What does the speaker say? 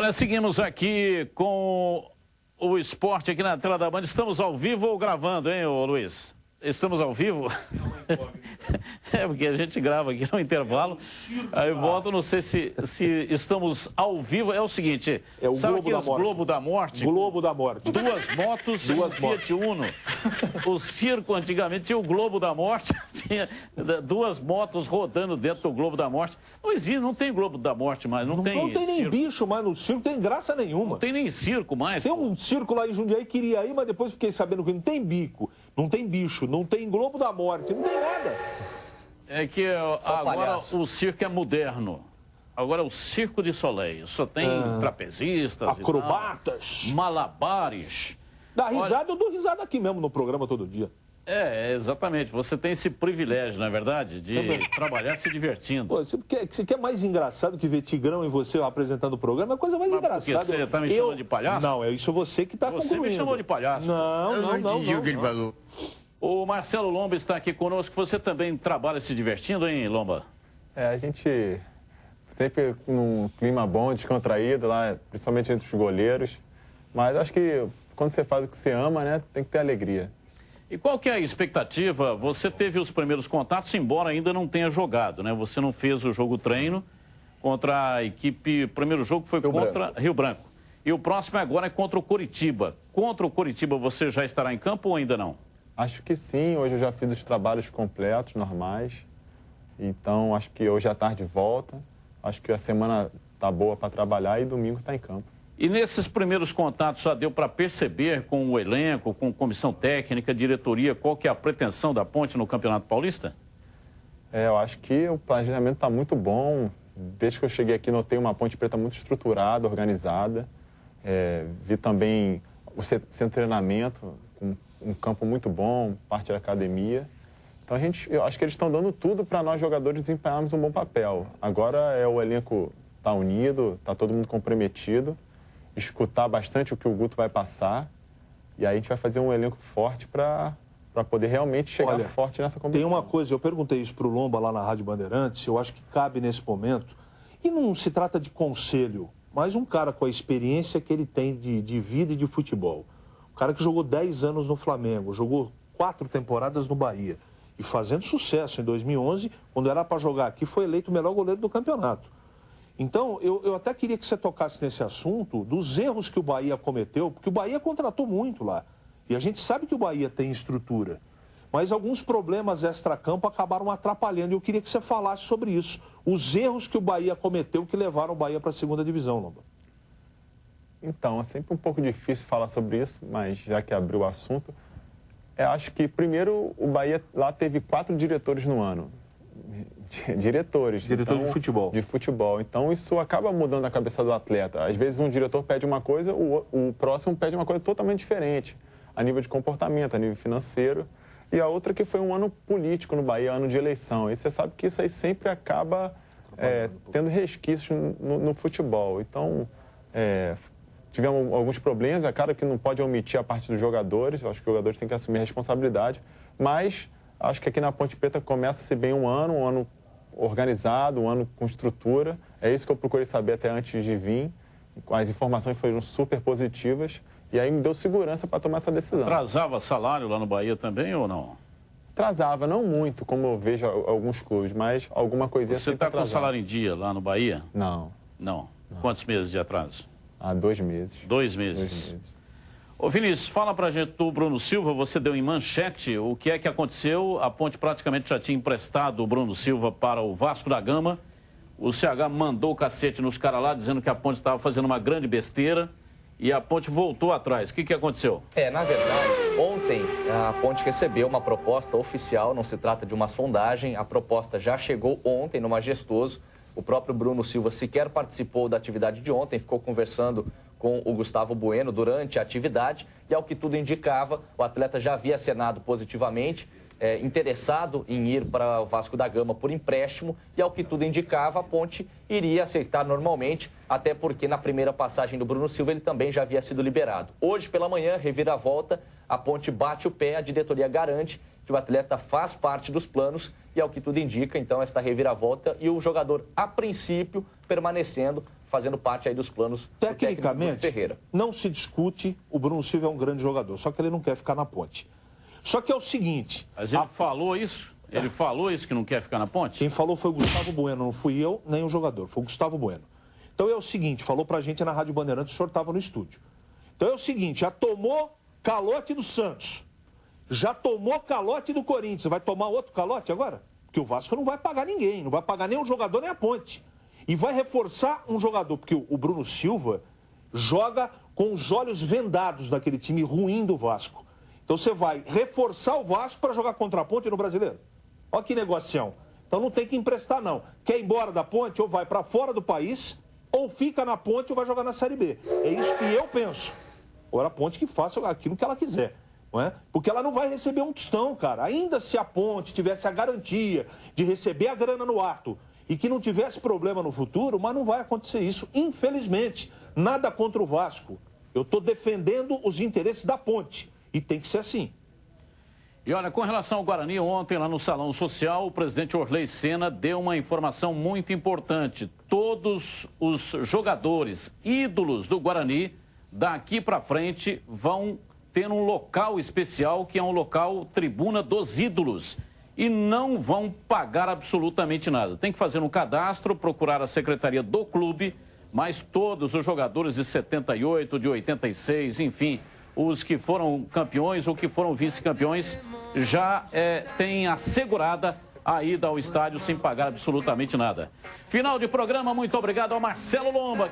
Olha, seguimos aqui com o esporte aqui na tela da Band. Estamos ao vivo ou gravando, hein, ô Luiz? Estamos ao vivo? É, porque a gente grava aqui no intervalo. Aí eu volto, não sei se estamos ao vivo. É o seguinte, é o sabe Globo aqueles Globo da Morte? Globo da Morte. Duas motos e um Fiat Uno. O circo antigamente tinha o Globo da Morte, tinha duas motos rodando dentro do Globo da Morte. Não existe, não tem Globo da Morte mais, não tem nem circo. Bicho mais no circo, tem graça nenhuma. Não tem nem circo mais. Tem um circo lá em Jundiaí que queria ir, mas depois fiquei sabendo que não tem bico, não tem bicho, não tem Globo da Morte, não tem nada. É que agora o circo é moderno. Agora é o Circo de Soleil. Só tem trapezistas, acrobatas, malabares. Dá risada, eu dou risada aqui mesmo no programa todo dia. É, exatamente. Você tem esse privilégio, não é verdade? De trabalhar se divertindo. Pô, você quer mais engraçado que ver Tigrão e você apresentando o programa? É a coisa mais engraçada. Porque você está me chamando de palhaço? Não, é isso você que está concluindo. Você me chamou de palhaço. Não. entendi o que ele falou. O Marcelo Lomba está aqui conosco. Você também trabalha se divertindo, hein, Lomba? É, a gente sempre num clima bom, descontraído lá, principalmente entre os goleiros. Mas acho que quando você faz o que você ama, né, tem que ter alegria. E qual que é a expectativa? Você teve os primeiros contatos, embora ainda não tenha jogado, né? Você não fez o jogo treino contra a equipe... O primeiro jogo foi contra Rio Branco. E o próximo agora é contra o Coritiba. Contra o Coritiba você já estará em campo ou ainda não? Acho que sim, hoje eu já fiz os trabalhos completos, normais. Então, acho que hoje à tarde volta. Acho que a semana tá boa para trabalhar e domingo está em campo. E nesses primeiros contatos já deu para perceber com o elenco, com comissão técnica, diretoria, qual que é a pretensão da Ponte no Campeonato Paulista? É, eu acho que o planejamento está muito bom. Desde que eu cheguei aqui, notei uma Ponte Preta muito estruturada, organizada. Vi também o centro de treinamento, com um campo muito bom, parte da academia. Então, eu acho que eles estão dando tudo para nós jogadores desempenharmos um bom papel. Agora o elenco está unido, está todo mundo comprometido. Escutar bastante o que o Guto vai passar. E aí a gente vai fazer um elenco forte para poder realmente chegar forte nessa competição. Tem uma coisa, eu perguntei isso para o Lomba lá na Rádio Bandeirantes, eu acho que cabe nesse momento, e não se trata de conselho, mas um cara com a experiência que ele tem de vida e de futebol. Um cara que jogou 10 anos no Flamengo, jogou 4 temporadas no Bahia e fazendo sucesso em 2011, quando era para jogar aqui, foi eleito o melhor goleiro do campeonato. Então, eu até queria que você tocasse nesse assunto dos erros que o Bahia cometeu, porque o Bahia contratou muito lá. E a gente sabe que o Bahia tem estrutura. Mas alguns problemas extracampo acabaram atrapalhando. E eu queria que você falasse sobre isso. Os erros que o Bahia cometeu que levaram o Bahia para a segunda divisão, Lomba. Então, é sempre um pouco difícil falar sobre isso, mas já que abriu o assunto, acho que primeiro o Bahia lá teve 4 diretores no ano. Diretores de futebol. De futebol. Então, isso acaba mudando a cabeça do atleta. Às vezes, um diretor pede uma coisa, o próximo pede uma coisa totalmente diferente, a nível de comportamento, a nível financeiro. E a outra que foi um ano político no Bahia, ano de eleição. E você sabe que isso aí sempre acaba tendo resquícios no futebol. Então, tivemos alguns problemas. É claro que não pode omitir a parte dos jogadores. Eu acho que os jogadores têm que assumir a responsabilidade. Mas acho que aqui na Ponte Preta começa-se bem um ano organizado, um ano com estrutura. É isso que eu procurei saber até antes de vir. As informações foram super positivas e aí me deu segurança para tomar essa decisão. Atrasava salário lá no Bahia também ou não? Atrasava, não muito, como eu vejo alguns clubes, mas alguma coisinha sempre atrasava. Você está com salário em dia lá no Bahia? Não. Quantos meses de atraso? 2 meses. 2 meses. Ô Vinícius, fala pra gente do Bruno Silva, você deu em manchete o que é que aconteceu, a Ponte praticamente já tinha emprestado o Bruno Silva para o Vasco da Gama, o CH mandou o cacete nos caras lá, dizendo que a Ponte estava fazendo uma grande besteira e a Ponte voltou atrás. O que aconteceu? Na verdade, ontem a Ponte recebeu uma proposta oficial, não se trata de uma sondagem, a proposta já chegou ontem no Majestoso, o próprio Bruno Silva sequer participou da atividade de ontem, ficou conversando com o Gustavo Bueno durante a atividade e, ao que tudo indicava, o atleta já havia acenado positivamente, interessado em ir para o Vasco da Gama por empréstimo e, ao que tudo indicava, a Ponte iria aceitar normalmente, até porque na primeira passagem do Bruno Silva ele também já havia sido liberado. Hoje pela manhã, reviravolta, a Ponte bate o pé, a diretoria garante que o atleta faz parte dos planos e, ao que tudo indica, então, esta reviravolta e o jogador, a princípio, permanecendo fazendo parte aí dos planos do técnico Bruno Ferreira. Não se discute, o Bruno Silva é um grande jogador, só que ele não quer ficar na Ponte. Só que é o seguinte... Mas ele falou isso? Ele falou isso, que não quer ficar na Ponte? Quem falou foi o Gustavo Bueno, não fui eu, nem o jogador, foi o Gustavo Bueno. Então é o seguinte, falou pra gente na Rádio Bandeirantes, o senhor estava no estúdio. Então é o seguinte, já tomou calote do Santos, já tomou calote do Corinthians, vai tomar outro calote agora? Porque o Vasco não vai pagar ninguém, não vai pagar nem o jogador nem a Ponte. E vai reforçar um jogador, porque o Bruno Silva joga com os olhos vendados daquele time ruim do Vasco. Então você vai reforçar o Vasco para jogar contra a Ponte no Brasileiro. Olha que negocião. Então não tem que emprestar, não. Quer ir embora da Ponte, ou vai para fora do país, ou fica na Ponte ou vai jogar na Série B. É isso que eu penso. Agora a Ponte que faça aquilo que ela quiser. Não é? Porque ela não vai receber um tostão, cara. Ainda se a Ponte tivesse a garantia de receber a grana no ato e que não tivesse problema no futuro, mas não vai acontecer isso, infelizmente. Nada contra o Vasco. Eu estou defendendo os interesses da Ponte. E tem que ser assim. E olha, com relação ao Guarani, ontem lá no Salão Social, o presidente Orley Senna deu uma informação muito importante. Todos os jogadores ídolos do Guarani, daqui para frente, vão ter um local especial, que é um local Tribuna dos Ídolos. E não vão pagar absolutamente nada. Tem que fazer um cadastro, procurar a secretaria do clube, mas todos os jogadores de 78, de 86, enfim... os que foram campeões ou que foram vice-campeões já têm assegurada a ida ao estádio sem pagar absolutamente nada. Final de programa, muito obrigado ao Marcelo Lomba.